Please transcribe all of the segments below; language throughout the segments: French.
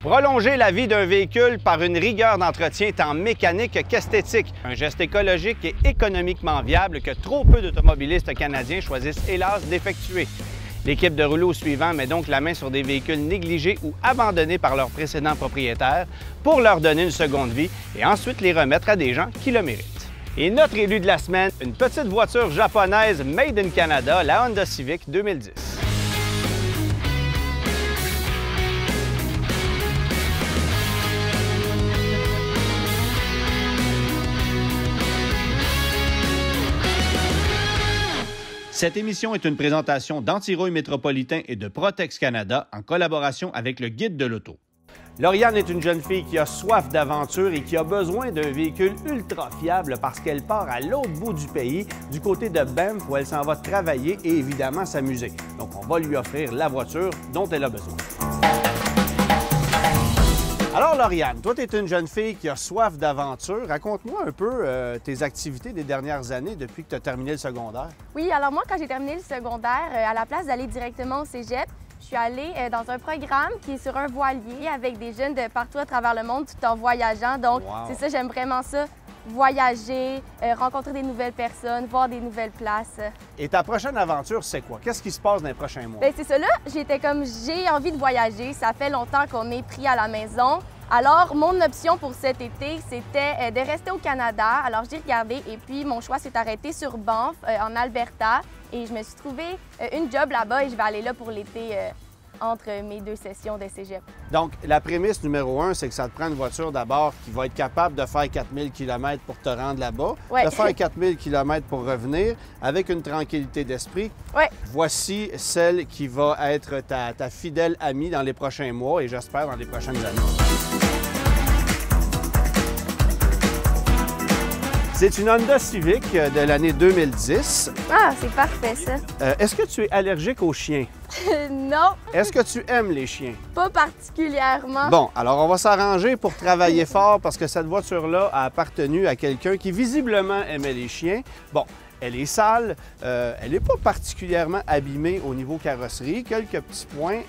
Prolonger la vie d'un véhicule par une rigueur d'entretien tant mécanique qu'esthétique. Un geste écologique et économiquement viable que trop peu d'automobilistes canadiens choisissent hélas d'effectuer. L'équipe de rouleau suivant met donc la main sur des véhicules négligés ou abandonnés par leurs précédents propriétaires pour leur donner une seconde vie et ensuite les remettre à des gens qui le méritent. Et notre élu de la semaine, une petite voiture japonaise made in Canada, la Honda Civic 2010. Cette émission est une présentation d'Antirouille Métropolitain et de Protex Canada en collaboration avec le Guide de l'auto. Lauriane est une jeune fille qui a soif d'aventure et qui a besoin d'un véhicule ultra fiable parce qu'elle part à l'autre bout du pays, du côté de Banff, où elle s'en va travailler et évidemment s'amuser. Donc, on va lui offrir la voiture dont elle a besoin. Alors, Lauriane, toi, tu es une jeune fille qui a soif d'aventure. Raconte-moi un peu tes activités des dernières années depuis que tu as terminé le secondaire. Oui, alors moi, quand j'ai terminé le secondaire, à la place d'aller directement au cégep, je suis allée dans un programme qui est sur un voilier avec des jeunes de partout à travers le monde tout en voyageant. Donc, c'est ça, j'aime vraiment ça. Voyager, rencontrer des nouvelles personnes, voir des nouvelles places. Et ta prochaine aventure, c'est quoi? Qu'est-ce qui se passe dans les prochains mois? Bien, c'est ça, là, j'étais comme, j'ai envie de voyager. Ça fait longtemps qu'on est pris à la maison. Alors, mon option pour cet été, c'était de rester au Canada. Alors, j'ai regardé et puis mon choix s'est arrêté sur Banff, en Alberta. Et je me suis trouvé une job là-bas et je vais aller là pour l'été entre mes deux sessions de cégep. Donc, la prémisse numéro 1, c'est que ça te prend une voiture d'abord qui va être capable de faire 4000 km pour te rendre là-bas, de faire 4000 km pour revenir avec une tranquillité d'esprit. Ouais. Voici celle qui va être ta fidèle amie dans les prochains mois et j'espère dans les prochaines années. C'est une Honda Civic de l'année 2010. Ah, c'est parfait, ça. Est-ce que tu es allergique aux chiens? Non. Est-ce que tu aimes les chiens? Pas particulièrement. Bon, alors on va s'arranger pour travailler fort parce que cette voiture-là a appartenu à quelqu'un qui visiblement aimait les chiens. Bon, elle est sale, elle n'est pas particulièrement abîmée au niveau carrosserie, quelques petits points.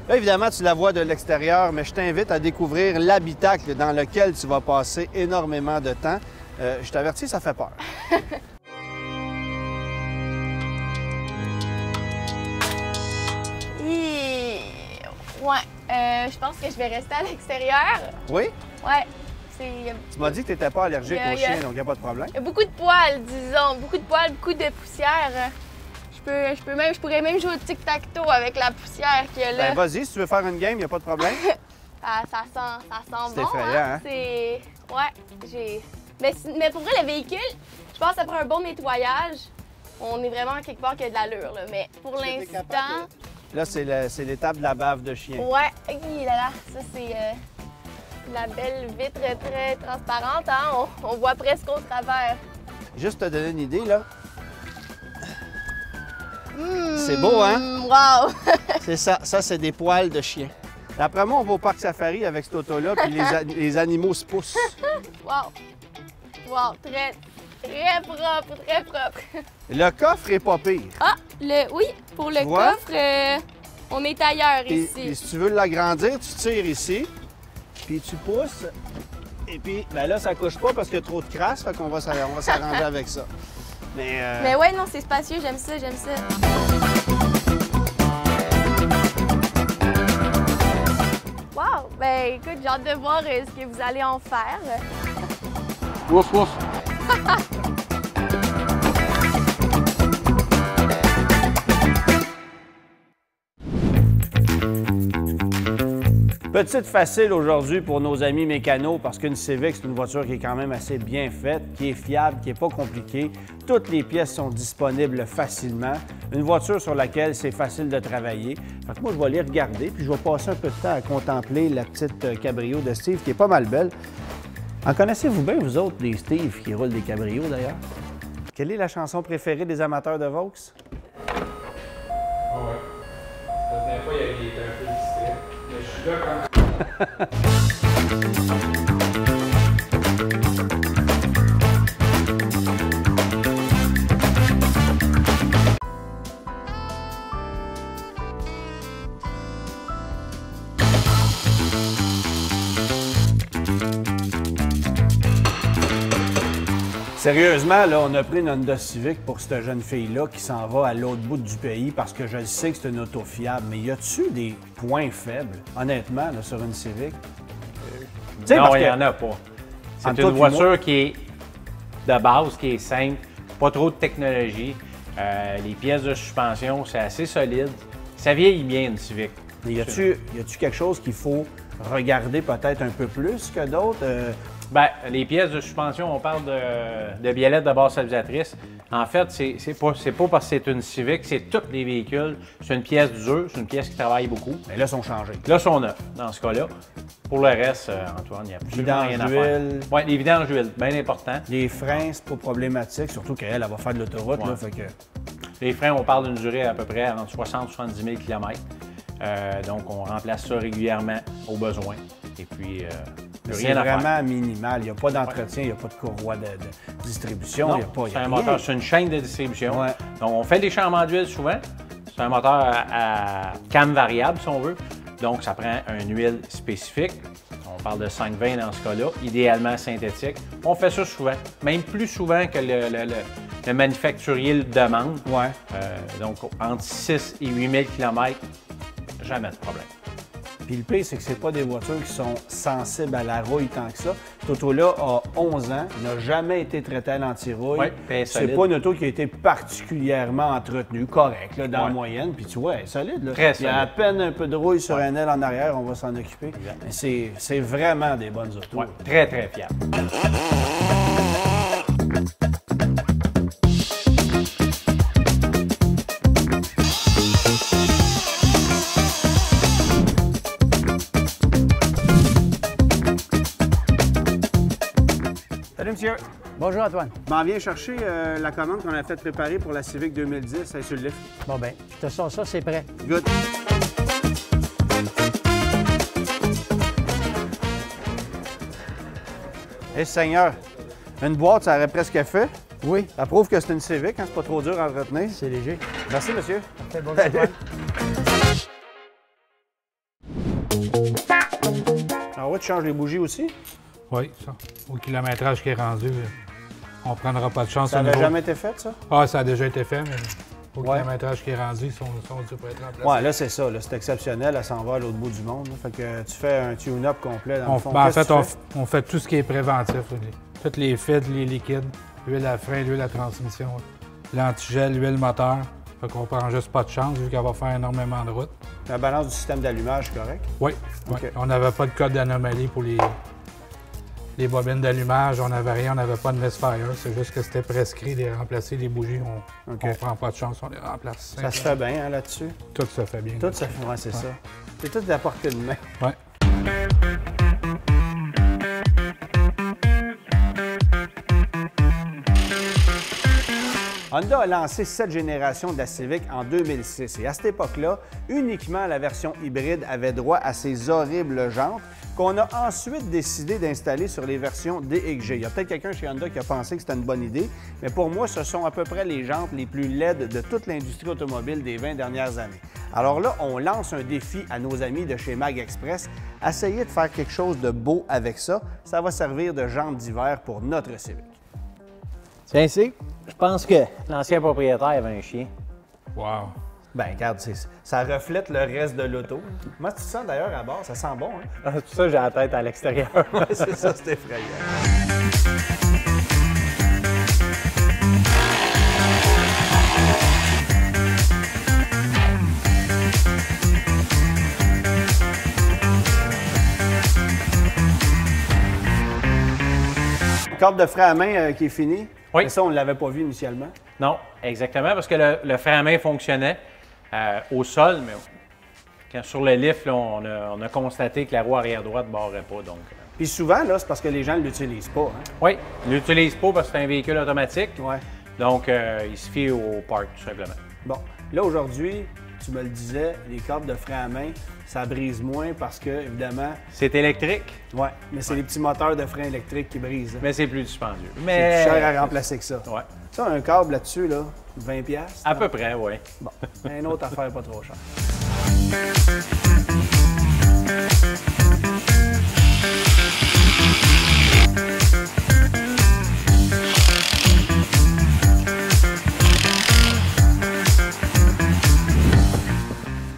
Là, évidemment, tu la vois de l'extérieur, mais je t'invite à découvrir l'habitacle dans lequel tu vas passer énormément de temps. Je t'avertis, ça fait peur. Ouais, je pense que je vais rester à l'extérieur. Oui? Ouais. Tu m'as dit que tu n'étais pas allergique aux chiens, donc il n'y a pas de problème. Il y a beaucoup de poils, disons. Beaucoup de poils, beaucoup de poussière. Je pourrais même jouer au tic-tac-toe avec la poussière qu'il y a là. Ben vas-y, si tu veux faire une game, il n'y a pas de problème. ça sent bon. C'est effrayant, hein? Ouais, mais pour vrai, le véhicule, je pense que ça prend un bon nettoyage. On est vraiment quelque part qui a de l'allure, là. Mais pour l'instant... Là, c'est l'étape de la bave de chien. Ouais, là, ça c'est la belle vitre très transparente, hein? On voit presque au travers. Juste te donner une idée, là. C'est beau, hein? Wow! C'est ça. Ça, c'est des poils de chien. D'après moi, on va au parc safari avec cette auto-là, puis les animaux se poussent. Wow! Wow! Très propre, très propre. Le coffre est pas pire. Ah! Oui, pour le coffre, on est ailleurs ici. Et si tu veux l'agrandir, tu tires ici, puis tu pousses, et puis ben là, ça couche pas parce qu'il y a trop de crasse, fait qu'on va s'arranger avec ça. Mais ouais, non, c'est spacieux, j'aime ça, j'aime ça. Wow! Ben écoute, j'ai hâte de voir ce que vous allez en faire. Ouf, ouf! Petite facile aujourd'hui pour nos amis mécanos parce qu'une Civic, c'est une voiture qui est quand même assez bien faite, qui est fiable, qui n'est pas compliquée. Toutes les pièces sont disponibles facilement. Une voiture sur laquelle c'est facile de travailler. Fait que moi, je vais aller regarder puis je vais passer un peu de temps à contempler la petite cabrio de Steve qui est pas mal belle. En connaissez-vous bien, vous autres, les Steve qui roulent des cabrios d'ailleurs? Quelle est la chanson préférée des amateurs de Vaux? Ah ouais. La dernière fois, il était un peu distrait. Mais je suis là quand... Sérieusement, là, on a pris une Honda Civic pour cette jeune fille-là qui s'en va à l'autre bout du pays parce que je sais que c'est une auto fiable. Mais y a-tu des points faibles, honnêtement, là, sur une Civic? Non, il n'y en a pas. C'est une voiture qui est de base, qui est simple, pas trop de technologie. Les pièces de suspension, c'est assez solide. Ça vieillit bien, une Civic. Mais y a-tu quelque chose qu'il faut regarder peut-être un peu plus que d'autres? Bien, les pièces de suspension, on parle de biellettes de base stabilisatrice. En fait, c'est pas parce que c'est une Civic, c'est tous les véhicules. C'est une pièce dure, c'est une pièce qui travaille beaucoup. Mais là, ils sont changés. Là, ils sont neufs, dans ce cas-là. Pour le reste, Antoine, il n'y a absolument rien à faire. Oui, les vidanges d'huile, bien important. Les freins, c'est pas problématique, surtout qu'elle va faire de l'autoroute. Ouais. Là, fait que... Les freins, on parle d'une durée à peu près entre 60 et 70 000 km. Donc, on remplace ça régulièrement au besoin. Et puis, c'est vraiment minimal. Il n'y a pas d'entretien, il n'y a pas de courroie de distribution. Non, il y a pas, c'est un moteur, c'est une chaîne de distribution. Ouais. Donc, on fait des changements d'huile souvent. C'est un moteur à cam variable, si on veut. Donc, ça prend une huile spécifique. On parle de 520 dans ce cas-là, idéalement synthétique. On fait ça souvent, même plus souvent que le manufacturier le demande. Ouais. Donc, entre 6 et 8 000 km, jamais de problème. Puis le pire, c'est que c'est pas des voitures qui sont sensibles à la rouille tant que ça. Cette auto-là a 11 ans, n'a jamais été traitée à l'anti-rouille. Oui, c'est pas une auto qui a été particulièrement entretenue, correcte, là, dans la moyenne. Puis tu vois, elle est solide. Là. Très solide. Il y a à peine un peu de rouille sur un aile en arrière, on va s'en occuper. Mais c'est vraiment des bonnes autos. Ouais, très, très fiable. Salut, monsieur. Bonjour, Antoine. Je m'en viens chercher la commande qu'on a fait préparer pour la Civic 2010. Elle est sur le lift. Bon, ben, je te sors ça, c'est prêt. Good. Eh, Seigneur, une boîte, ça aurait presque fait. Oui, Ça prouve que c'est une Civic, hein? C'est pas trop dur à entretenir. c'est léger. Merci, monsieur. Parfait, bonjour, Antoine. Alors, ouais, tu changes les bougies aussi? Oui, ça. Au kilométrage qui est rendu, on ne prendra pas de chance. Ça au n'avait niveau- jamais été fait, ça? Ah, ça a déjà été fait, mais au Ouais. kilométrage qui est rendu, ils sont dû pour être remplacés. Ouais, là, c'est ça. Là, c'est exceptionnel. Elle s'en va à l'autre bout du monde. Là. Fait que tu fais un tune-up complet, dans le fond. En Qu'est-ce fait, que tu fais? on fait tout ce qui est préventif. Toutes les filtres, les liquides, l'huile à frein, l'huile à transmission, l'antigel, l'huile moteur. Fait qu'on prend juste pas de chance vu qu'elle va faire énormément de route. La balance du système d'allumage, c'est correct? Oui, oui. OK. On n'avait pas de code d'anomalie pour les bobines d'allumage. On n'avait rien, on n'avait pas de misfire. C'est juste que c'était prescrit de remplacer les bougies. On OK. ne prend pas de chance, on les remplace. Ça se fait bien, hein, là-dessus? Tout se fait bien. Tout se fait, ouais, c'est ça. C'est tout de la portée de main. Ouais. Honda a lancé cette génération de la Civic en 2006 et à cette époque-là, uniquement la version hybride avait droit à ces horribles jantes qu'on a ensuite décidé d'installer sur les versions DXG. Il y a peut-être quelqu'un chez Honda qui a pensé que c'était une bonne idée, mais pour moi, ce sont à peu près les jantes les plus laides de toute l'industrie automobile des 20 dernières années. Alors là, on lance un défi à nos amis de chez Mag Express. Essayez de faire quelque chose de beau avec ça. Ça va servir de jantes d'hiver pour notre Civic. Tiens, ici, je pense que l'ancien propriétaire avait un chien. Wow. Ben, regarde, ça reflète le reste de l'auto. Comment tu te sens d'ailleurs à bord? Ça sent bon, hein? Ah, tout ça, j'ai la tête à l'extérieur. Ouais, c'est ça, c'est effrayant. Corde de frein à main qui est fini. Oui. Mais ça, on ne l'avait pas vu initialement. Non, exactement, parce que le frein à main fonctionnait au sol, mais sur le lift, là, on a constaté que la roue arrière droite ne barrait pas. Donc, Puis souvent, là, c'est parce que les gens ne l'utilisent pas. Hein? oui, il ne l'utilise pas parce que c'est un véhicule automatique. Ouais. Donc, il se fie au parc, tout simplement. Bon, là, aujourd'hui, tu me le disais, les cordes de frein à main, ça brise moins parce que, évidemment, C'est électrique, ouais, mais c'est les petits moteurs de frein électriques qui brisent. Hein. mais c'est plus dispendieux. C'est Mais plus cher à remplacer que ça. Ouais, Ça, un câble là-dessus, là, 20$. à peu près, oui. Bon, une autre affaire pas trop chère.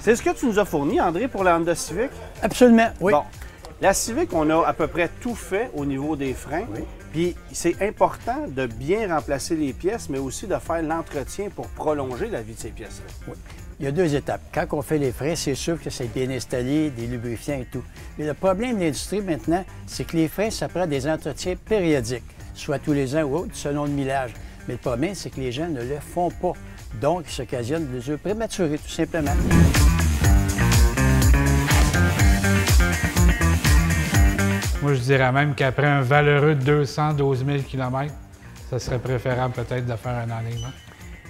C'est ce que tu nous as fourni, André, pour la Honda Civic? Absolument, oui. Bon, la Civic, on a à peu près tout fait au niveau des freins. Oui. Puis c'est important de bien remplacer les pièces, mais aussi de faire l'entretien pour prolonger la vie de ces pièces-là. Oui. Il y a 2 étapes. Quand on fait les freins, c'est sûr que c'est bien installé, des lubrifiants et tout. Mais le problème de l'industrie maintenant, c'est que les freins, ça prend des entretiens périodiques, soit tous les ans ou autres, selon le millage. Mais le problème, c'est que les gens ne le font pas. Donc, il s'occasionne de blessures prématurées, tout simplement. Moi, je dirais même qu'après un valeureux 212 000 km, ça serait préférable peut-être de faire un enlignement.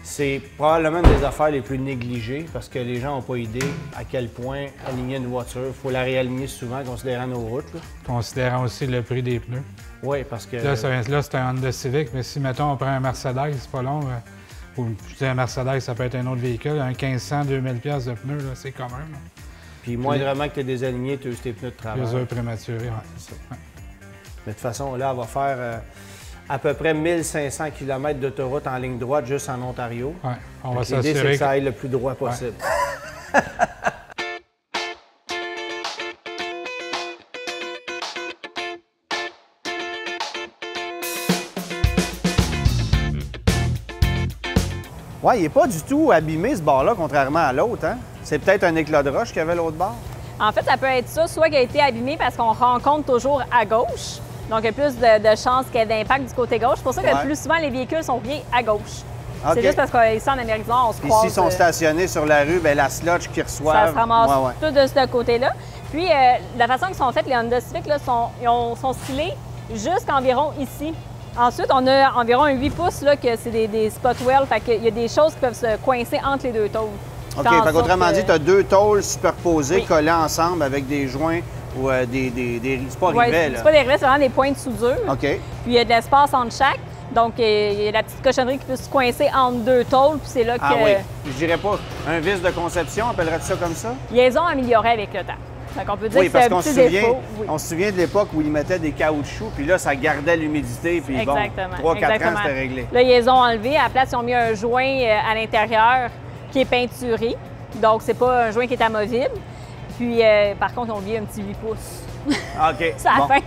C'est probablement une des affaires les plus négligées parce que les gens n'ont pas idée à quel point aligner une voiture, il faut la réaligner souvent, considérant nos routes. Là. Considérant aussi le prix des pneus. Oui, parce que... Là, c'est un Honda Civic, mais si, mettons, on prend un Mercedes, c'est pas long. Ou, je dis un Mercedes, ça peut être un autre véhicule. Un 1500, 2000 pièces de pneus, là, c'est quand même. Puis moindrement que tu es désaligné, tu as eu tes pneus de travail. Plusieurs prématurés, oui. C'est ça. Ouais. Mais de toute façon, là, on va faire à peu près 1500 km d'autoroute en ligne droite juste en Ontario. Oui, on va L'idée, c'est s'assurer que ça aille le plus droit possible. Ouais. Oui, il n'est pas du tout abîmé, ce bord-là, contrairement à l'autre. Hein? C'est peut-être un éclat de roche qu'il y avait l'autre bord. En fait, ça peut être ça, soit qu'il a été abîmé parce qu'on rencontre toujours à gauche. Donc, il y a plus de chances qu'il y ait d'impact du côté gauche. C'est pour ça que plus souvent, les véhicules sont bien à gauche. Okay. C'est juste parce qu'ici, en Amérique du Nord, on se croise... S'ils sont stationnés sur la rue, bien, la slotch qu'ils reçoivent... Ça se ramasse tout de ce côté-là. Puis, la façon qu'ils sont faites, les Honda Civic, là, sont stylés jusqu'à environ ici. Ensuite, on a environ un 8 pouces, là, que c'est des spot wells. Fait qu'il y a des choses qui peuvent se coincer entre les deux tôles. OK, fait qu'autrement dit, tu as 2 tôles superposées, collées ensemble avec des joints ou c'est pas rivets, là. C'est pas des rivets, c'est vraiment des points de soudure. OK. Puis il y a de l'espace entre chaque. Donc, il y a la petite cochonnerie qui peut se coincer entre 2 tôles, puis c'est là que... Ah oui, je dirais pas un vice de conception, appellerait-tu ça comme ça? Ils ont amélioré avec le temps. Donc, on peut dire oui, que c'est un petit défaut. Oui. On se souvient de l'époque où ils mettaient des caoutchoucs, puis là, ça gardait l'humidité, puis exactement, bon, 3-4 ans, c'était réglé. Là, ils ont enlevé. À la place, ils ont mis un joint à l'intérieur qui est peinturé. Donc, c'est pas un joint qui est amovible. Puis, par contre, on vit un petit 8 pouces. OK. C'est à la fin.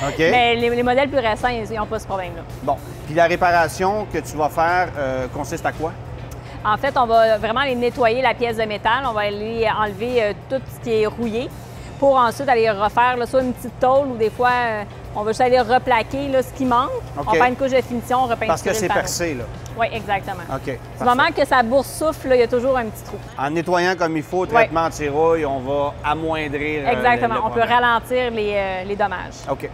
OK. Mais les modèles plus récents, ils n'ont pas ce problème-là. Bon. Puis la réparation que tu vas faire consiste à quoi? En fait, on va vraiment aller nettoyer la pièce de métal. On va aller enlever tout ce qui est rouillé pour ensuite aller refaire là, soit une petite tôle ou des fois, on va juste aller replaquer là, ce qui manque. Okay. On fait une couche de finition, on repeinture. Parce que c'est percé, là. Oui, exactement. OK. Du moment que ça boursoufle, là, il y a toujours un petit trou. En nettoyant comme il faut, traitement anti-rouille, on va amoindrir exactement. le on peut ralentir les dommages. OK.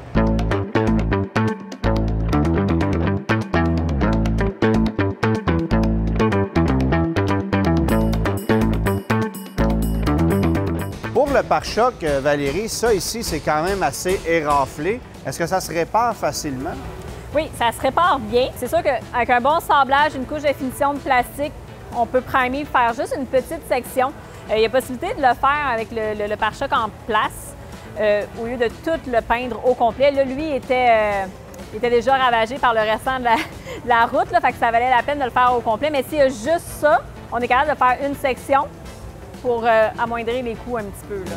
Pour le pare-choc, Valérie, ça ici, c'est quand même assez éraflé. Est-ce que ça se répare facilement? Oui, ça se répare bien. C'est sûr qu'avec un bon sablage, une couche de finition de plastique, on peut primer, faire juste une petite section. Il y a possibilité de le faire avec le pare-choc en place au lieu de tout le peindre au complet. Là, lui, était déjà ravagé par le restant de la route, là, fait que ça valait la peine de le faire au complet. Mais s'il y a juste ça, on est capable de faire une section pour amoindrir les coûts un petit peu, là.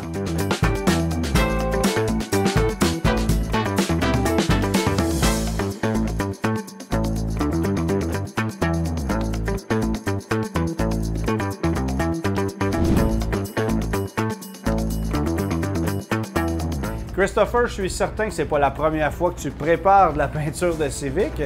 Christopher, je suis certain que c'est pas la première fois que tu prépares de la peinture de Civic,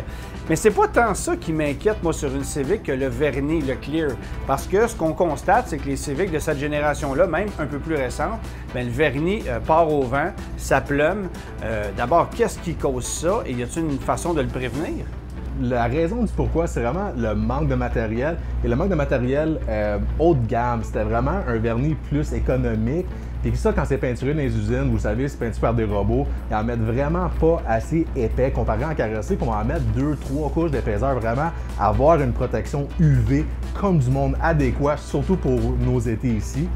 mais c'est pas tant ça qui m'inquiète, moi, sur une Civic que le vernis, le clear. Parce que ce qu'on constate, c'est que les Civic de cette génération-là, même un peu plus récente, bien, le vernis part au vent, ça plume. D'abord, qu'est-ce qui cause ça et y a-t-il une façon de le prévenir? La raison du pourquoi, c'est vraiment le manque de matériel. Et le manque de matériel haut de gamme, c'était vraiment un vernis plus économique. Puis ça, quand c'est peinturé dans les usines, vous savez, c'est peinturé par des robots, ils en mettent vraiment pas assez épais comparé en carrosserie, puis on va en mettre 2-3 couches d'épaisseur, vraiment avoir une protection UV comme du monde adéquat, surtout pour nos étés ici.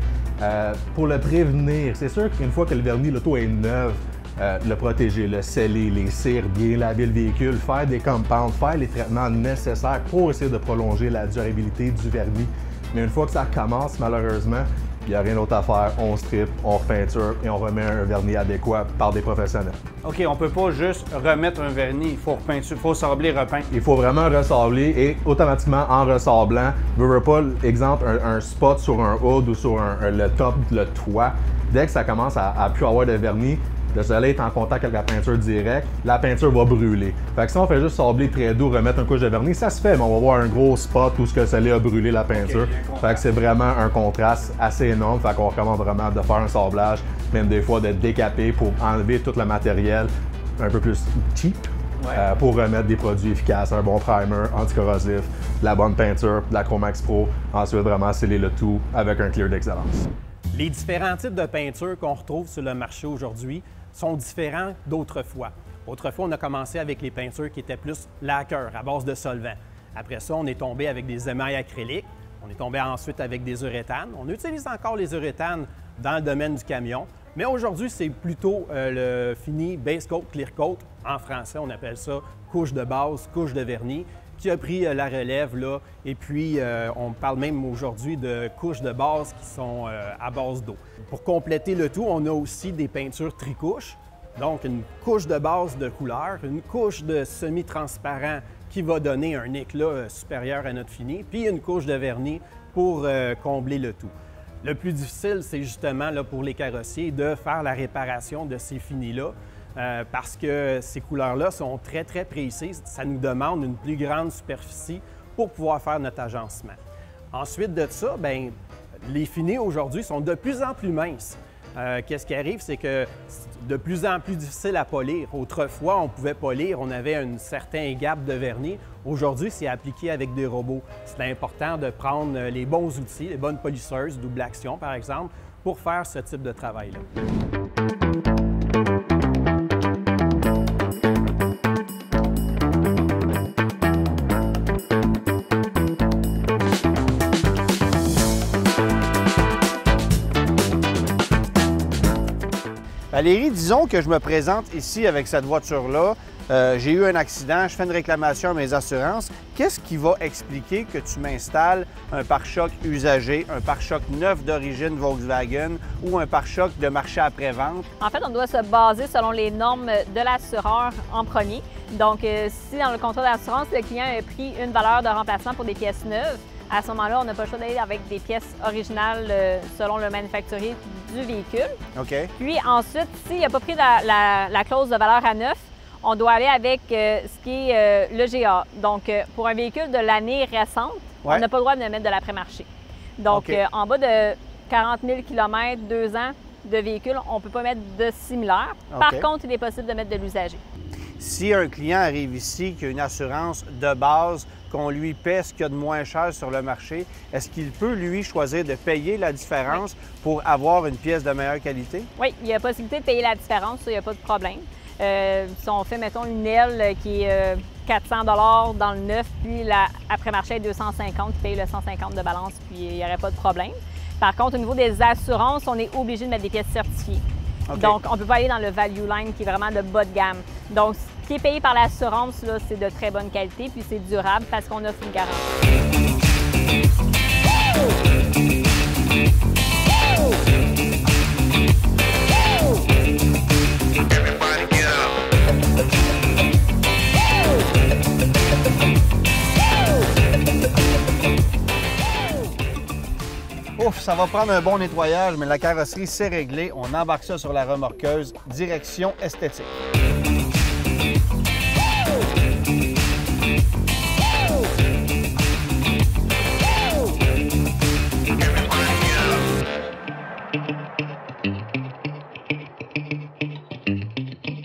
Pour le prévenir, c'est sûr qu'une fois que le vernis, l'auto est neuve, le protéger, le sceller, les cires, bien laver le véhicule, faire des compounds, faire les traitements nécessaires pour essayer de prolonger la durabilité du vernis. Mais une fois que ça commence, malheureusement, il n'y a rien d'autre à faire. On strip, on repeinture et on remet un vernis adéquat par des professionnels. OK, on peut pas juste remettre un vernis, il faut repeinture, il faut sabler, repeindre. Il faut vraiment ressabler et automatiquement en ressablant, veux pas, exemple, un spot sur un hood ou sur le top, le toit, dès que ça commence à plus avoir de vernis, le soleil est en contact avec la peinture directe, la peinture va brûler. Fait que si on fait juste sabler très doux, remettre une couche de vernis, ça se fait, mais on va voir un gros spot où ce que le soleil a brûlé la peinture. Fait que c'est vraiment un contraste assez énorme. Fait qu'on recommande vraiment de faire un sablage, même des fois de décaper pour enlever tout le matériel un peu plus cheap. Pour remettre des produits efficaces, un bon primer, anticorrosif, de la bonne peinture, de la Chromax Pro. Ensuite, vraiment sceller le tout avec un clear d'excellence. Les différents types de peinture qu'on retrouve sur le marché aujourd'hui sont différents d'autrefois. Autrefois, on a commencé avec les peintures qui étaient plus lacquer, à base de solvant. Après ça, on est tombé avec des émails acryliques. On est tombé ensuite avec des uréthanes. On utilise encore les uréthanes dans le domaine du camion. Mais aujourd'hui, c'est plutôt le fini base coat, clear coat. En français, on appelle ça couche de base, couche de vernis, qui a pris la relève là. Et puis, on parle même aujourd'hui de couches de base qui sont à base d'eau. Pour compléter le tout, on a aussi des peintures tricouches. Donc, une couche de base de couleur, une couche de semi-transparent qui va donner un éclat supérieur à notre fini, puis une couche de vernis pour combler le tout. Le plus difficile, c'est justement là, pour les carrossiers de faire la réparation de ces finis-là parce que ces couleurs-là sont très, très précises. Ça nous demande une plus grande superficie pour pouvoir faire notre agencement. Ensuite de ça, bien, les finis aujourd'hui sont de plus en plus minces. Qu'est-ce qui arrive, c'est que c'est de plus en plus difficile à polir. Autrefois, on pouvait polir, on avait un certain gap de vernis. Aujourd'hui, c'est appliqué avec des robots. C'est important de prendre les bons outils, les bonnes polisseuses, double action par exemple, pour faire ce type de travail-là. Valérie, disons que je me présente ici avec cette voiture-là. J'ai eu un accident, je fais une réclamation à mes assurances. Qu'est-ce qui va expliquer que tu m'installes un pare-choc usagé, un pare-choc neuf d'origine Volkswagen ou un pare-choc de marché après-vente? En fait, on doit se baser selon les normes de l'assureur en premier. Donc, si dans le contrat d'assurance, le client a pris une valeur de remplacement pour des pièces neuves, à ce moment-là, on n'a pas le choix d'aller avec des pièces originales selon le manufacturier du véhicule. OK. Puis ensuite, s'il n'a pas pris la clause de valeur à neuf, on doit aller avec ce qui est le GA. Donc, pour un véhicule de l'année récente, on n'a pas le droit de mettre de l'après-marché. Donc, en bas de 40 000 km, 2 ans de véhicule, on ne peut pas mettre de similaire. Par contre, il est possible de mettre de l'usager. Si un client arrive ici, qui a une assurance de base, qu'on lui paie ce qu'il y a de moins cher sur le marché, est-ce qu'il peut, lui, choisir de payer la différence pour avoir une pièce de meilleure qualité? Oui, il y a possibilité de payer la différence, ça, il n'y a pas de problème. Si on fait, mettons, une aile qui est 400 $ dans le neuf, puis l'après-marché est 250, il paye le 150 de balance, puis il n'y aurait pas de problème. Par contre, au niveau des assurances, on est obligé de mettre des pièces certifiées. Donc, on ne peut pas aller dans le value line qui est vraiment de bas de gamme. Donc, ce qui est payé par l'assurance, c'est de très bonne qualité, puis c'est durable parce qu'on offre une garantie. Ouf, ça va prendre un bon nettoyage, mais la carrosserie, c'est réglé. On embarque ça sur la remorqueuse, direction esthétique.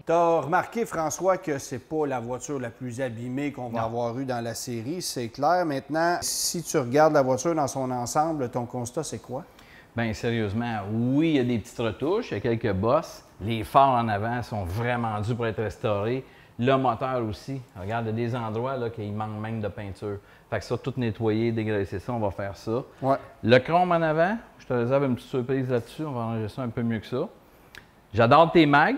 T'as remarqué, François, que c'est pas la voiture la plus abîmée qu'on va avoir eue dans la série, c'est clair. Maintenant, si tu regardes la voiture dans son ensemble, ton constat, c'est quoi? Bien, sérieusement, oui, il y a des petites retouches, il y a quelques bosses. Les phares en avant sont vraiment dus pour être restaurés. Le moteur aussi. Regarde, il y a des endroits là qu'il manque même de peinture. Fait que ça, tout nettoyer, dégraisser ça, on va faire ça. Ouais. Le chrome en avant, je te réserve une petite surprise là-dessus, on va arranger ça un peu mieux que ça. J'adore tes mags,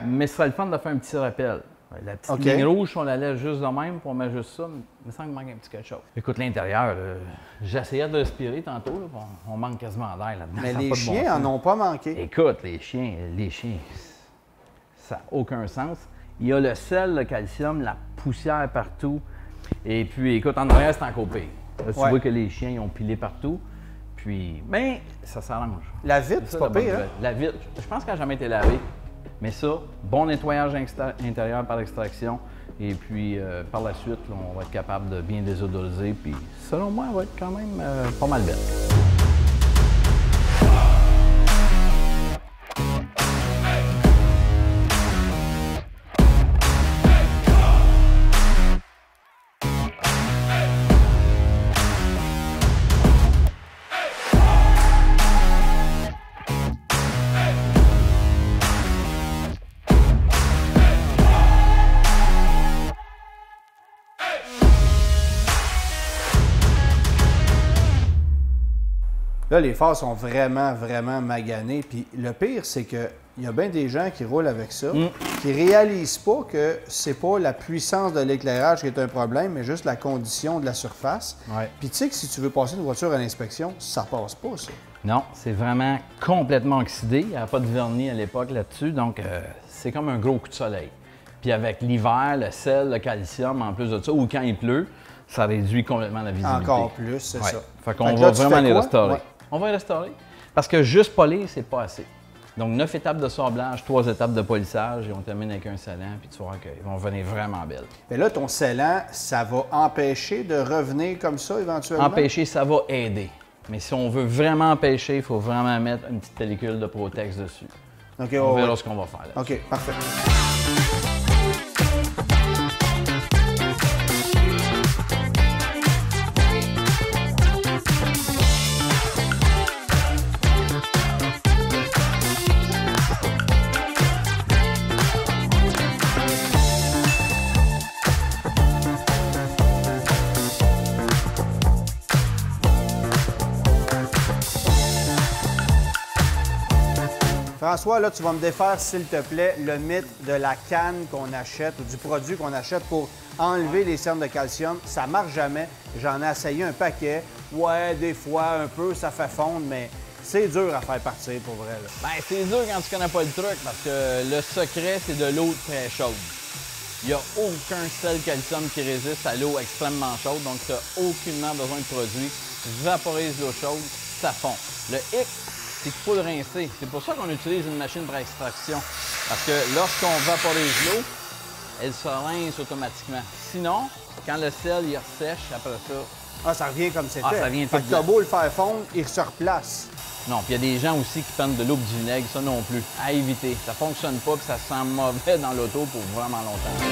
mais ce serait le fun de faire un petit rappel. La petite ligne rouge, on la laisse juste de même, puis on met juste ça, il me semble qu'il manque un petit quelque chose. Écoute, l'intérieur, j'essayais de respirer tantôt, là, on manque quasiment d'air là-dedans. Mais les chiens en ont pas manqué. Écoute, les chiens, ça n'a aucun sens. Il y a le sel, le calcium, la poussière partout. Et puis, écoute, en arrière, c'est encore pire. Là, tu vois que les chiens, ils ont pilé partout. Puis, ben, ça s'arrange. La vitre, c'est pas pire, hein? La vitre, je pense qu'elle n'a jamais été lavée. Mais ça, bon nettoyage intérieur par extraction. Et puis, par la suite, là, on va être capable de bien désodoriser. Puis, selon moi, elle va être quand même pas mal belle. Là, les phares sont vraiment maganés. Puis le pire, c'est qu'il y a bien des gens qui roulent avec ça, qui réalisent pas que c'est pas la puissance de l'éclairage qui est un problème, mais juste la condition de la surface. Ouais. Puis tu sais que si tu veux passer une voiture à l'inspection, ça passe pas, ça. Non, c'est vraiment complètement oxydé. Il n'y avait pas de vernis à l'époque là-dessus, donc c'est comme un gros coup de soleil. Puis avec l'hiver, le sel, le calcium, en plus de ça, ou quand il pleut, ça réduit complètement la visibilité. Encore plus, c'est ça. Fait qu'on va vraiment les restaurer. Ouais. On va les restaurer. Parce que juste polir, c'est pas assez. Donc, 9 étapes de sablage, 3 étapes de polissage, et on termine avec un scellant, puis tu vas voir qu'ils vont venir vraiment belles. Mais là, ton scellant, ça va empêcher de revenir comme ça éventuellement? Empêcher, ça va aider. Mais si on veut vraiment empêcher, il faut vraiment mettre une petite pellicule de Protex dessus. Okay, on verra ce qu'on va faire là. OK, parfait. François, là, tu vas me défaire, s'il te plaît, le mythe de la canne qu'on achète ou du produit qu'on achète pour enlever les cernes de calcium. Ça marche jamais. J'en ai essayé un paquet. Ouais, des fois, un peu, ça fait fondre, mais c'est dur à faire partir pour vrai. Là. Bien, c'est dur quand tu connais pas le truc parce que le secret, c'est de l'eau très chaude. Il n'y a aucun sel calcium qui résiste à l'eau extrêmement chaude, donc tu n'as aucunement besoin de produit. Tu vaporises l'eau chaude, ça fond. Le hic, c'est qu'il faut le rincer. C'est pour ça qu'on utilise une machine pour extraction. Parce que lorsqu'on vaporise l'eau, elle se rince automatiquement. Sinon, quand le sel il ressèche, après ça... Ah, ça revient comme c'était. Ah, ça vient tout fait que t'as beau le faire fondre, il se replace. Non, puis il y a des gens aussi qui prennent de l'eau et du vinaigre, ça non plus. À éviter. Ça fonctionne pas, puis ça sent mauvais dans l'auto pour vraiment longtemps.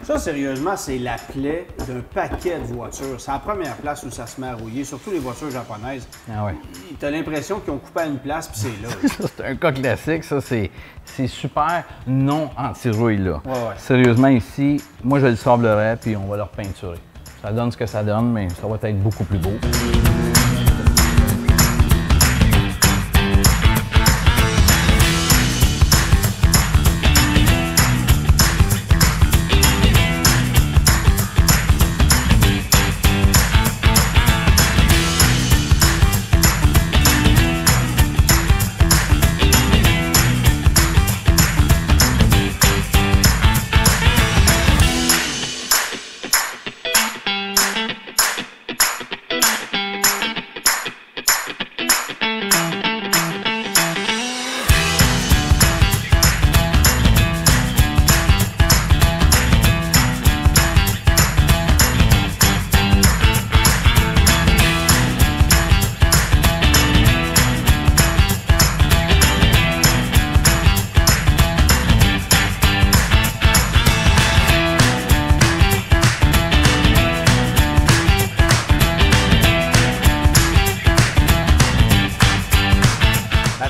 Ça, sérieusement, c'est la plaie d'un paquet de voitures. C'est la première place où ça se met à rouiller, surtout les voitures japonaises. Ah ouais. T'as l'impression qu'ils ont coupé à une place, puis c'est là. C'est un cas classique, ça, c'est super non anti-rouille, là. Ouais. Sérieusement, ici, moi, je le sablerais, puis on va le repeinturer. Ça donne ce que ça donne, mais ça va être beaucoup plus beau.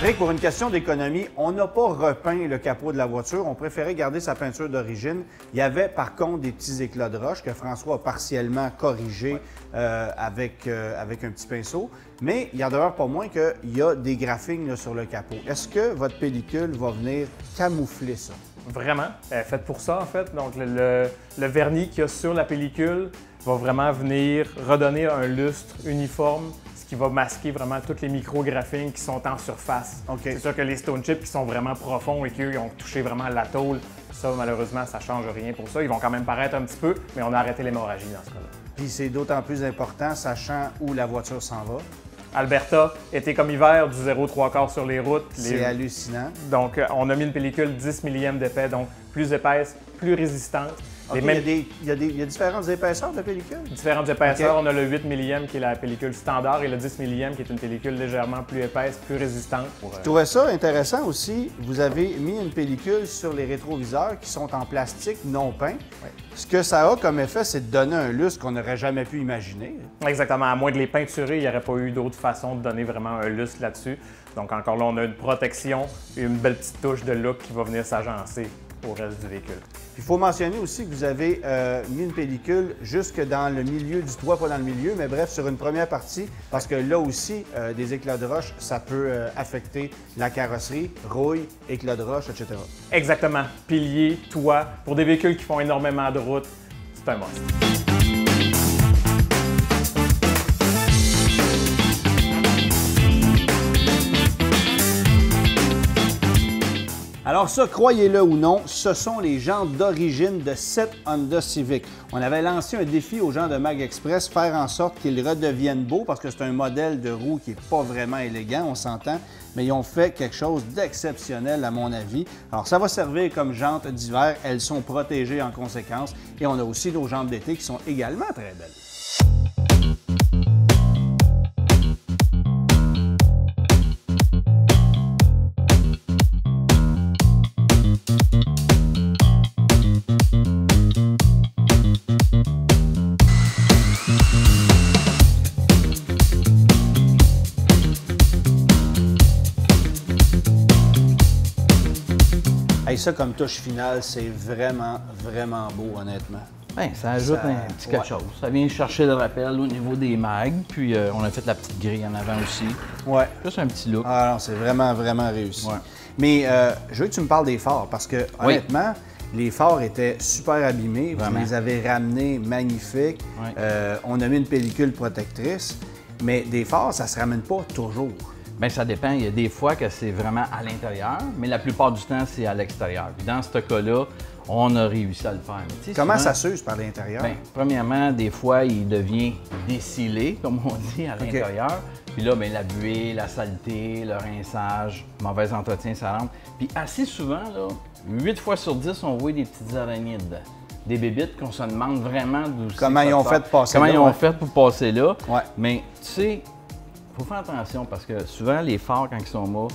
Patrick, pour une question d'économie, on n'a pas repeint le capot de la voiture. On préférait garder sa peinture d'origine. Il y avait par contre des petits éclats de roche que François a partiellement corrigés avec un petit pinceau. Mais il y en demeure pas moins qu'il y a des graphings là, sur le capot. Est-ce que votre pellicule va venir camoufler ça? Vraiment, elle est faite pour ça en fait. Donc le vernis qu'il y a sur la pellicule va vraiment venir redonner un lustre uniforme, ce qui va masquer vraiment tous les micro-graphings qui sont en surface. C'est sûr que les stone chips qui sont vraiment profonds et qui ont touché vraiment la tôle, ça malheureusement ça ne change rien pour ça. Ils vont quand même paraître un petit peu, mais on a arrêté l'hémorragie dans ce cas-là. Puis c'est d'autant plus important, sachant où la voiture s'en va. Alberta, été comme hiver, du 0,3 sur les routes. C'est hallucinant. Donc, on a mis une pellicule 10 millième d'épais, donc plus épaisse, plus résistante. Okay, il y a différentes épaisseurs de pellicule? Différentes épaisseurs. Okay. On a le 8 millième qui est la pellicule standard et le 10 millième qui est une pellicule légèrement plus épaisse, plus résistante. Je trouvais ça intéressant aussi. Vous avez mis une pellicule sur les rétroviseurs qui sont en plastique non peint. Oui. Ce que ça a comme effet, c'est de donner un lustre qu'on n'aurait jamais pu imaginer. Exactement. À moins de les peinturer, il n'y aurait pas eu d'autre façon de donner vraiment un lustre là-dessus. Donc encore là, on a une protection et une belle petite touche de look qui va venir s'agencer au reste du véhicule. Il faut mentionner aussi que vous avez mis une pellicule jusque dans le milieu du toit, pas dans le milieu, mais bref, sur une première partie, parce que là aussi, des éclats de roche, ça peut affecter la carrosserie, rouille, éclats de roche, etc. Exactement. Pilier, toit, pour des véhicules qui font énormément de route, c'est un must. Alors ça, croyez-le ou non, ce sont les jantes d'origine de cette Honda Civic. On avait lancé un défi aux gens de Mag Express, faire en sorte qu'ils redeviennent beaux, parce que c'est un modèle de roue qui n'est pas vraiment élégant, on s'entend, mais ils ont fait quelque chose d'exceptionnel à mon avis. Alors ça va servir comme jantes d'hiver, elles sont protégées en conséquence, et on a aussi nos jantes d'été qui sont également très belles. Et ça, comme touche finale, c'est vraiment, vraiment beau, honnêtement. Bien, ça ajoute un petit quelque chose. Ça vient chercher le rappel au niveau des mags, puis on a fait la petite grille en avant aussi. Ouais. Juste un petit look. Ah non, c'est vraiment, vraiment réussi. Ouais. Mais je veux que tu me parles des phares, parce que, honnêtement, les phares étaient super abîmés. Vraiment. Vous les avez ramenés magnifiques. Ouais. On a mis une pellicule protectrice, mais des phares, ça se ramène pas toujours. Bien, ça dépend. Il y a des fois que c'est vraiment à l'intérieur, mais la plupart du temps, c'est à l'extérieur. Puis dans ce cas-là, on a réussi à le faire. Mais, comment ça s'use par l'intérieur? Bien, premièrement, des fois, il devient décilé, comme on dit, à l'intérieur. Puis là, bien, la buée, la saleté, le rinçage, mauvais entretien, ça rentre. Puis assez souvent, là, 8 fois sur 10, on voit des petites araignées dedans. Des bébites qu'on se demande vraiment d'où c'est. Comment ils ont fait pour passer là. Comment ils ont fait pour passer là. Ouais. Mais tu sais, il faut faire attention parce que souvent, les phares, quand ils sont morts,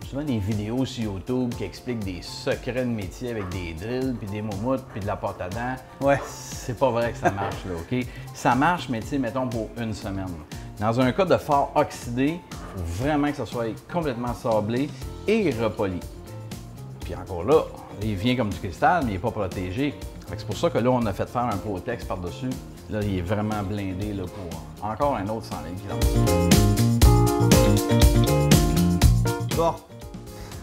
souvent des vidéos sur YouTube qui expliquent des secrets de métier avec des drills, puis des moumoutes, puis de la pâte à dents. Ouais. C'est pas vrai que ça marche, là, OK? Ça marche, mais tu sais, mettons pour une semaine. Dans un cas de phare oxydé, il faut vraiment que ça soit complètement sablé et repoli. Puis encore là, il vient comme du cristal, mais il n'est pas protégé. C'est pour ça que là, on a fait faire un Protex par-dessus. Là, il est vraiment blindé là, pour encore un autre 100 000 km. Bon.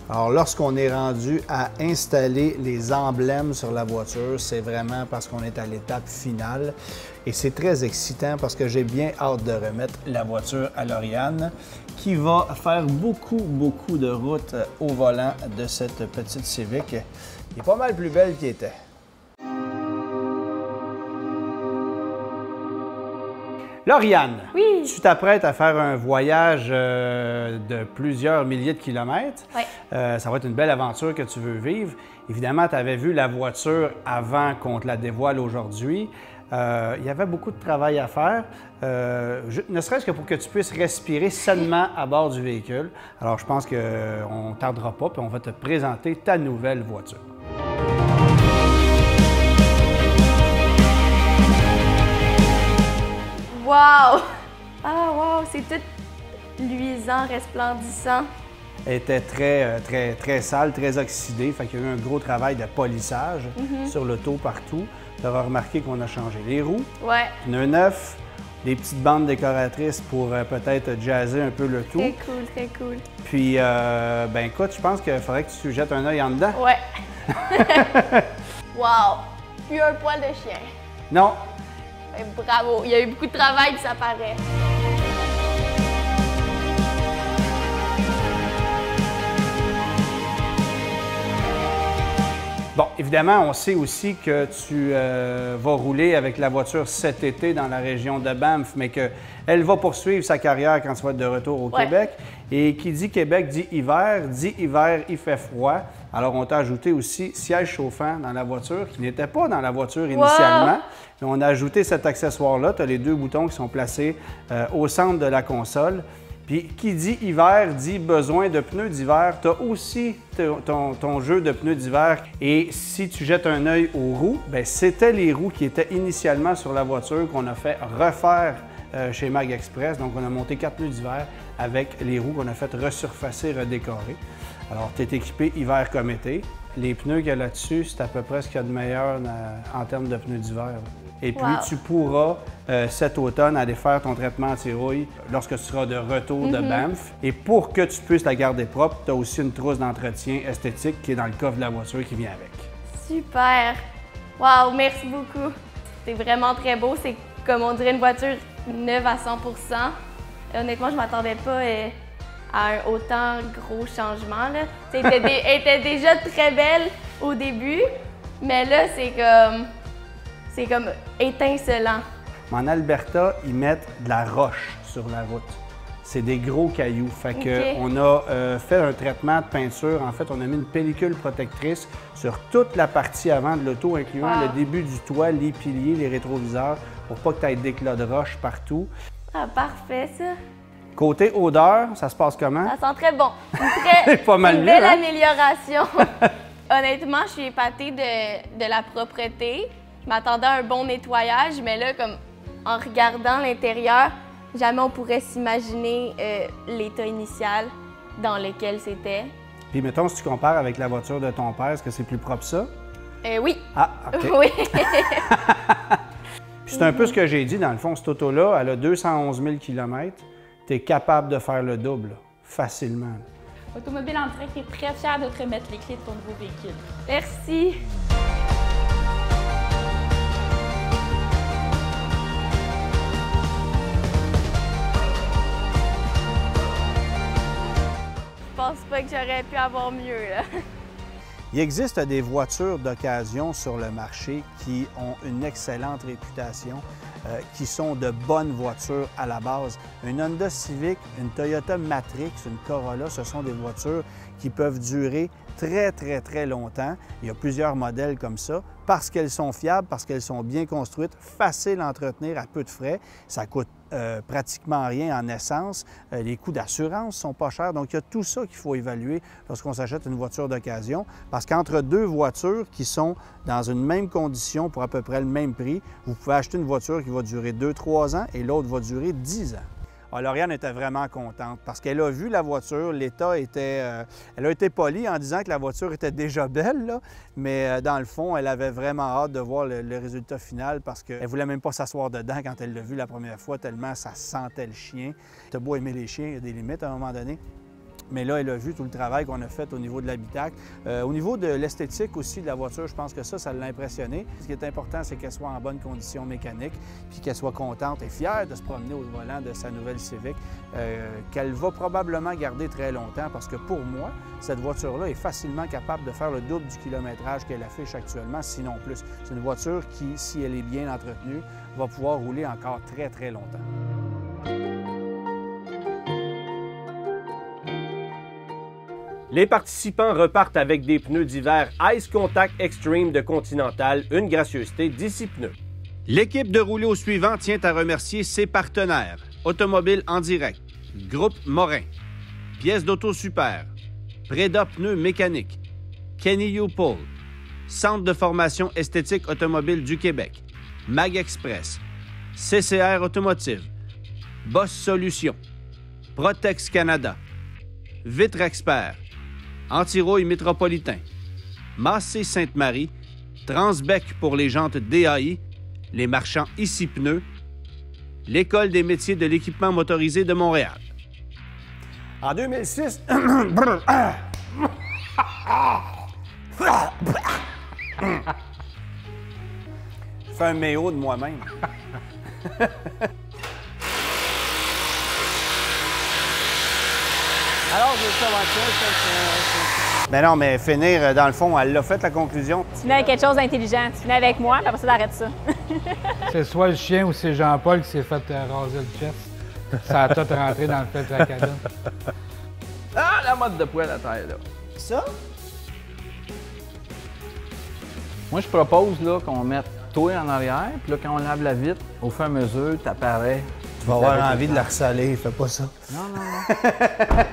Alors, lorsqu'on est rendu à installer les emblèmes sur la voiture, c'est vraiment parce qu'on est à l'étape finale. Et c'est très excitant parce que j'ai bien hâte de remettre la voiture à Lauriane, qui va faire beaucoup de route au volant de cette petite Civic, qui est pas mal plus belle qu'elle était. Lauriane, oui. Tu t'apprêtes à faire un voyage de plusieurs milliers de kilomètres. Oui. Ça va être une belle aventure que tu veux vivre. Évidemment, tu avais vu la voiture avant qu'on te la dévoile aujourd'hui. Il y avait beaucoup de travail à faire, ne serait-ce que pour que tu puisses respirer sainement à bord du véhicule. Alors, je pense qu'on ne tardera pas, puis on va te présenter ta nouvelle voiture. Wow! Ah, wow! C'est tout luisant, resplendissant. était très sale, très oxydée. Fait qu'il y a eu un gros travail de polissage sur l'auto partout. Tu auras remarqué qu'on a changé les roues, pneus neufs, des petites bandes décoratrices pour peut-être jazzer un peu le tout. Très cool, très cool. Puis, ben écoute, je pense qu'il faudrait que tu jettes un œil en dedans. Ouais. Wow! Plus un poil de chien. Non. Ben, bravo, il y a eu beaucoup de travail, puis ça paraît. Bon, évidemment, on sait aussi que tu vas rouler avec la voiture cet été dans la région de Banff, mais qu'elle va poursuivre sa carrière quand tu vas être de retour au Québec. Et qui dit Québec dit hiver, il fait froid. Alors, on t'a ajouté aussi siège chauffant dans la voiture, qui n'était pas dans la voiture initialement. Mais on a ajouté cet accessoire-là. Tu as les deux boutons qui sont placés au centre de la console. Puis, qui dit hiver, dit besoin de pneus d'hiver. Tu as aussi ton jeu de pneus d'hiver. Et si tu jettes un œil aux roues, bien, c'était les roues qui étaient initialement sur la voiture qu'on a fait refaire chez Mag Express. Donc, on a monté 4 pneus d'hiver avec les roues qu'on a fait resurfacer, redécorer. Alors, tu es équipé hiver comme été. Les pneus qu'il y a là-dessus, c'est à peu près ce qu'il y a de meilleur en termes de pneus d'hiver. Et puis, tu pourras cet automne aller faire ton traitement anti-rouille lorsque tu seras de retour de Banff. Et pour que tu puisses la garder propre, tu as aussi une trousse d'entretien esthétique qui est dans le coffre de la voiture qui vient avec. Super! Wow, merci beaucoup. C'est vraiment très beau. C'est comme on dirait une voiture neuve à 100%. Honnêtement, je ne m'attendais pas à un autant gros changement. Là. Elle était déjà très belle au début, mais là, c'est comme étincelant. En Alberta, ils mettent de la roche sur la route. C'est des gros cailloux. Fait que on a fait un traitement de peinture. En fait, on a mis une pellicule protectrice sur toute la partie avant de l'auto, incluant le début du toit, les piliers, les rétroviseurs, pour pas que tu aies d'éclats de roche partout. Ah, parfait, ça. Côté odeur, ça se passe comment? Ça sent très bon. Une belle amélioration. Honnêtement, je suis épatée de la propreté. Je m'attendais à un bon nettoyage, mais là, comme en regardant l'intérieur, jamais on pourrait s'imaginer l'état initial dans lequel c'était. Puis mettons, si tu compares avec la voiture de ton père, est-ce que c'est plus propre ça? Oui. Ah, OK. Oui. Puis c'est un peu ce que j'ai dit, dans le fond, cette auto-là, elle a 211 000 km. Tu es capable de faire le double, là, facilement. Automobile en direct est très fière de te remettre les clés de ton nouveau véhicule. Merci. Je pense pas que j'aurais pu avoir mieux, là. Il existe des voitures d'occasion sur le marché qui ont une excellente réputation, qui sont de bonnes voitures à la base. Une Honda Civic, une Toyota Matrix, une Corolla, ce sont des voitures qui peuvent durer très longtemps. Il y a plusieurs modèles comme ça, parce qu'elles sont fiables, parce qu'elles sont bien construites, faciles à entretenir à peu de frais. Ça coûte pratiquement rien en essence. Les coûts d'assurance sont pas chers. Donc, il y a tout ça qu'il faut évaluer lorsqu'on s'achète une voiture d'occasion. Parce qu'entre deux voitures qui sont dans une même condition pour à peu près le même prix, vous pouvez acheter une voiture qui va durer 2-3 ans et l'autre va durer 10 ans. Alors, Lauriane était vraiment contente parce qu'elle a vu la voiture, l'état était... elle a été polie en disant que la voiture était déjà belle, là, mais dans le fond, elle avait vraiment hâte de voir le résultat final parce qu'elle ne voulait même pas s'asseoir dedans quand elle l'a vu la première fois, tellement ça sentait le chien. T'as beau aimer les chiens, il y a des limites à un moment donné. Mais là, elle a vu tout le travail qu'on a fait au niveau de l'habitacle. Au niveau de l'esthétique aussi de la voiture, je pense que ça l'a impressionné. Ce qui est important, c'est qu'elle soit en bonne condition mécanique, puis qu'elle soit contente et fière de se promener au volant de sa nouvelle Civic, qu'elle va probablement garder très longtemps, parce que pour moi, cette voiture-là est facilement capable de faire le double du kilométrage qu'elle affiche actuellement, sinon plus. C'est une voiture qui, si elle est bien entretenue, va pouvoir rouler encore très longtemps. Les participants repartent avec des pneus d'hiver Ice Contact Extreme de Continental, une gracieuseté d'ici pneus. L'équipe de rouler au suivant tient à remercier ses partenaires. Automobile en direct, Groupe Morin, Pièces d'Auto Super, Preda Pneus Mécaniques, Kenny U-Pull, Centre de formation esthétique automobile du Québec, Mag Express, CCR Automotive, Boss Solutions, Protex Canada, Vitre Expert, Anti-Rouille Métropolitain, Massé Sainte-Marie, Transbec pour les jantes DAI, les marchands Ici Pneus, l'École des métiers de l'équipement motorisé de Montréal. En 2006, Je fais un méo de moi-même. Alors, je sais Mais non, mais finir, dans le fond, elle l'a fait, la conclusion. Tu venais avec quelque chose d'intelligent. Tu venais avec moi, puis après ça, t'arrêtes ça. C'est soit le chien ou c'est Jean-Paul qui s'est fait raser le chest. Ça a tout rentré dans le filtre à cabine. Ah, la mode de poêle à terre, là. Ça? Moi, je propose là, qu'on mette toi en arrière, puis là, quand on lave la vitre, au fur et à mesure, t'apparais. Tu vas avoir envie de la ressaler, fais pas ça. Non, non, non.